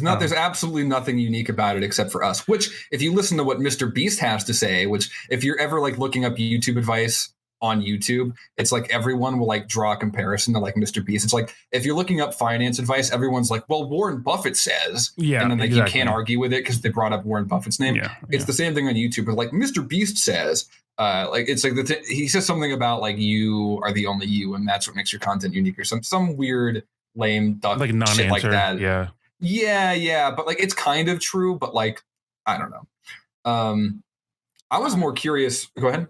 There's absolutely nothing unique about it except for us, which if you listen to what Mr. Beast has to say, which if you're ever like looking up YouTube advice on YouTube, it's like everyone will like draw a comparison to like Mr. Beast. It's like if you're looking up finance advice, everyone's like, well, Warren Buffett says, and then like you can't argue with it because they brought up Warren Buffett's name. It's the same thing on YouTube, but like Mr. Beast says, like it's like he says something about like you are the only you, and that's what makes your content unique, or some weird lame duck like non-answer shit like that. Yeah, but like it's kind of true, but like I don't know. I was more curious. Go ahead.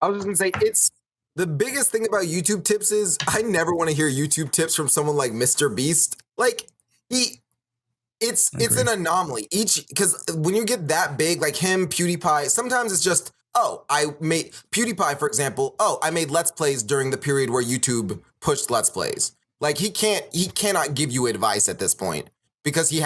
I was just gonna say, it's the biggest thing about YouTube tips is I never want to hear YouTube tips from someone like Mr. Beast. Like it's an anomaly because when you get that big, like him, PewDiePie, sometimes it's just, I made PewDiePie, for example. I made Let's Plays during the period where YouTube pushed Let's Plays. Like he cannot give you advice at this point because he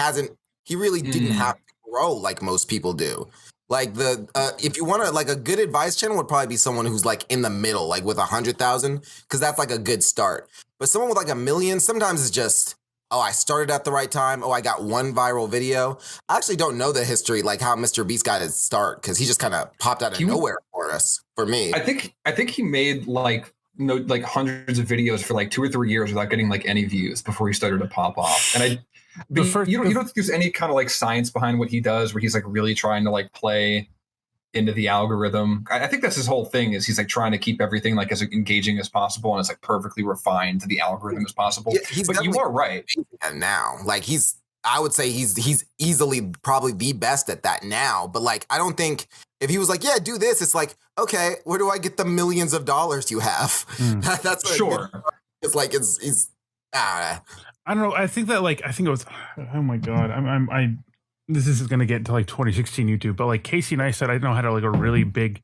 really didn't have to grow like most people do. Like if you want to like a good advice channel would probably be someone who's like in the middle, like with 100,000, because that's like a good start. But someone with like 1 million, sometimes it's just, I started at the right time. I got one viral video. I actually don't know the history, like how Mr. Beast got his start, because he just kind of popped out of nowhere for me. I think he made like hundreds of videos for like 2 or 3 years without getting like any views before he started to pop off. And you don't think there's any kind of like science behind what he does where he's like really trying to like play into the algorithm. I think that's his whole thing, is he's like trying to keep everything like as engaging as possible and as like perfectly refined to the algorithm as possible. Yeah, but you are right. And now, like I would say he's easily probably the best at that now. But like, I don't think if he was like, yeah, do this, it's like, okay, where do I get the millions of dollars you have? That's what sure. It's like he's. I don't know. I think it was. Oh my god! This is going to get into like 2016 YouTube, but like Casey Neistat, I know had like a really big,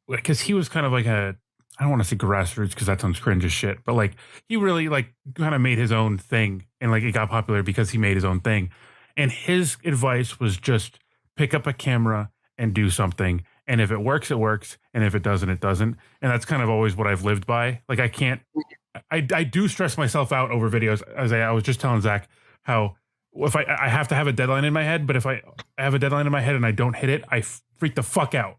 because he was kind of like I don't want to say grassroots because that sounds cringe as shit, but like he really like kind of made his own thing, and like it got popular because he made his own thing, and his advice was just pick up a camera and do something, and if it works, it works, and if it doesn't, it doesn't, and that's kind of always what I've lived by. Like I do stress myself out over videos. As I was just telling Zach how if I have to have a deadline in my head, but if I have a deadline in my head and I don't hit it, I freak the fuck out.